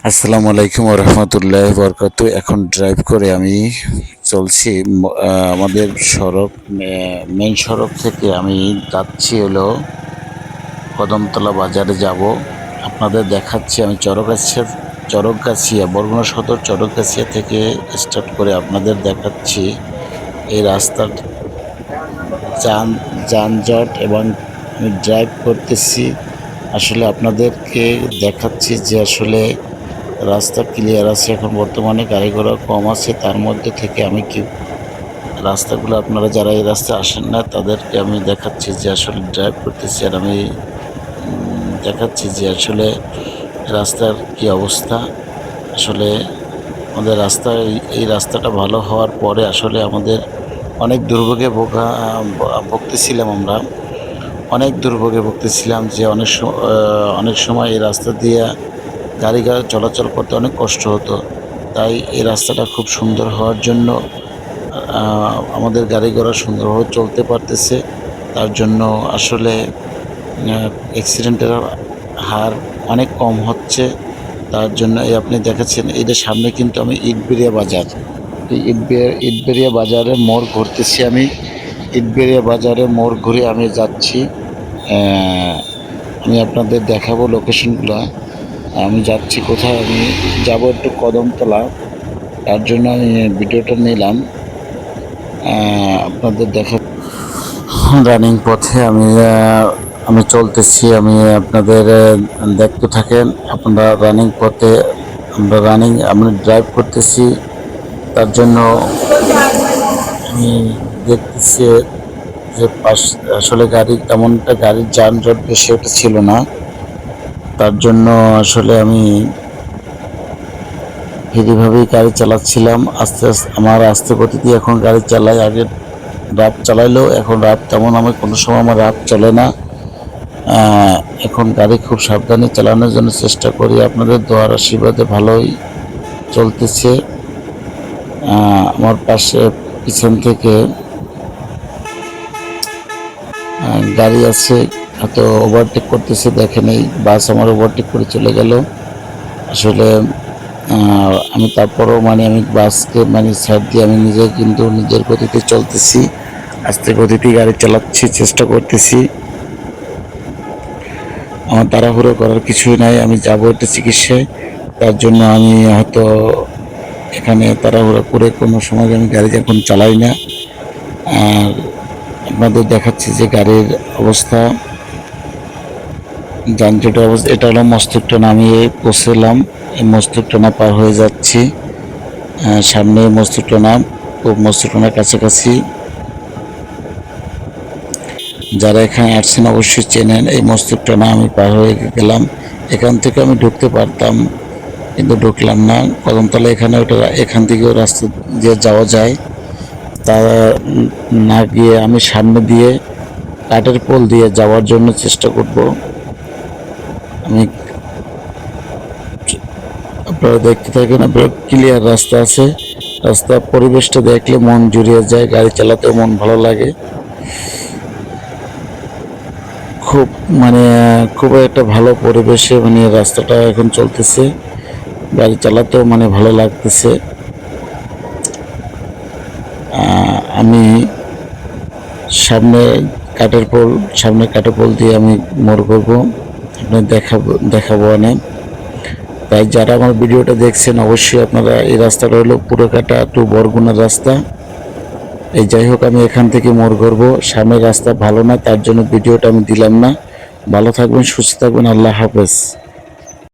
আসসালামু আলাইকুম ওয়া রাহমাতুল্লাহি ওয়া বারাকাতুহু। এখন ড্রাইভ করে আমি চলছি আমাদের মেইন সড়ক থেকে আমি যাচ্ছি হলো কদমতলা বাজারে যাব। আপনাদের দেখাচ্ছি আমি চরকগাছিয়া বরগুনা সদর চরকগাছিয়া থেকে স্টার্ট করে আপনাদের দেখাচ্ছি এই রাস্তার যানজট এবং আমি ড্রাইভ করতেছি। আসলে আপনাদেরকে দেখাচ্ছি যে আসলে রাস্তা ক্লিয়ার আছে, এখন বর্তমানে গাড়ি ঘোড়া কম আছে। তার মধ্যে থেকে আমি কি রাস্তাগুলো আপনারা যারা এই রাস্তায় আসেন না তাদেরকে আমি দেখাচ্ছি যে আসলে ড্রাইভ করতেছি, আর আমি দেখাচ্ছি যে আসলে রাস্তার কি অবস্থা। আসলে আমাদের এই রাস্তাটা ভালো হওয়ার পরে আসলে আমাদের অনেক দুর্ভোগে ভুগতেছিলাম আমরা অনেক দুর্ভোগে ভুগতেছিলাম যে অনেক সময় এই রাস্তা দিয়ে গাড়ি চলাচল করতে অনেক কষ্ট হতো। তাই এই রাস্তাটা খুব সুন্দর হওয়ার জন্য আমাদের গাড়ি ঘোড়া সুন্দরভাবে চলতে পারতেছে। তার জন্য আসলে অ্যাক্সিডেন্টের হার অনেক কম হচ্ছে। তার জন্য এই আপনি দেখাচ্ছেন এইটার সামনে কিন্তু আমি ইটবেড়িয়া বাজার, এই ইটবেড়িয়া বাজারে মোড় ঘুরতেছি আমি। ইটবেড়িয়া বাজারে মোড় ঘুরে আমি যাচ্ছি। আমি আপনাদের দেখাবো লোকেশনগুলো। আমি যাচ্ছি কোথায়, আমি যাব একটু কদমতলা। তার জন্য আমি ভিডিওটা নিলাম আপনাদের দেখা। রানিং পথে আমি চলতেছি, আমি আপনাদের দেখতে থাকেন। আপনারা রানিং পথে আমি ড্রাইভ করতেছি। তার জন্য আমি দেখতেছি যে আসলে গাড়ির যানজট বেশি একটা ছিল না। তার জন্য আসলে আমি ফ্রিভাবেই গাড়ি চালাচ্ছিলাম। আমার আস্তে গতিতে এখন গাড়ি চালাই। আগে রাফ চালাইলেও এখন রাফ তেমন কোনো সময় আমার রাফ চলে না। এখন গাড়ি খুব সাবধানে চালানোর জন্য চেষ্টা করি। আপনাদের দোয়ার আশীর্বাদে ভালোই চলতেছে। আমার পিছন থেকে গাড়ি আছে, হয়তো ওভারটেক করতেছে, দেখেন এই বাস আমার ওভারটেক করে চলে গেল। আসলে আমি তারপরেও আমি বাসকে সাইড দিয়ে আমি কিন্তু নিজের গতিতে চলতেছি, আস্তে গতিতে গাড়ি চালাচ্ছি, চেষ্টা করতেছি। আমার তাড়াহুড়ো করার কিছুই নাই, আমি যাবো একটা চিকিৎসায়। তার জন্য আমি হয়তো এখানে তাড়াহুড়ো করে কোনো সময় আমি গাড়ি এখন চালাই না। আর আপনাদের দেখাচ্ছি যে গাড়ির অবস্থা, যানজটের অবস্থা। এটা হলো মস্তকটানা, আমি পৌঁছলাম, এই মস্তকটানা পার হয়ে যাচ্ছি। সামনে মস্তকটানার কাছাকাছি। যারা এখানে আসছেন অবশ্যই চেনেন। এই মস্তকটানা আমি পার হয়ে গেলাম। এখান থেকে আমি ঢুকতে পারতাম কিন্তু ঢুকলাম না। কদমতলা এখান থেকেও রাস্তা দিয়ে যাওয়া যায়। তা না গিয়ে আমি সামনে দিয়ে কাঠের পোল দিয়ে যাওয়ার জন্য চেষ্টা করব। আপনারা দেখতে থাকেন, আপনারা ক্লিয়ার রাস্তা আছে। রাস্তার পরিবেশটা দেখলে মন জুড়িয়ে যায়, গাড়ি চালাতেও মন ভালো লাগে। খুব একটা ভালো পরিবেশে রাস্তাটা এখন চলতেছে, গাড়ি চালাতেও ভালো লাগতেছে। আমি সামনে কাঠের পোল দিয়ে আমি মোড় করবো, আপনার দেখাবো অনেক। তাই যারা আমার ভিডিওটা দেখছেন অবশ্যই আপনারা, এই রাস্তাটা হলো পুরকাটা টু বরগুনার রাস্তা। যাই হোক, আমি এখান থেকে মোড় করবো। সামনের রাস্তা ভালো না, তার জন্য ভিডিওটা আমি দিলাম না। ভালো থাকবেন, সুস্থ থাকবেন, আল্লাহ হাফেজ।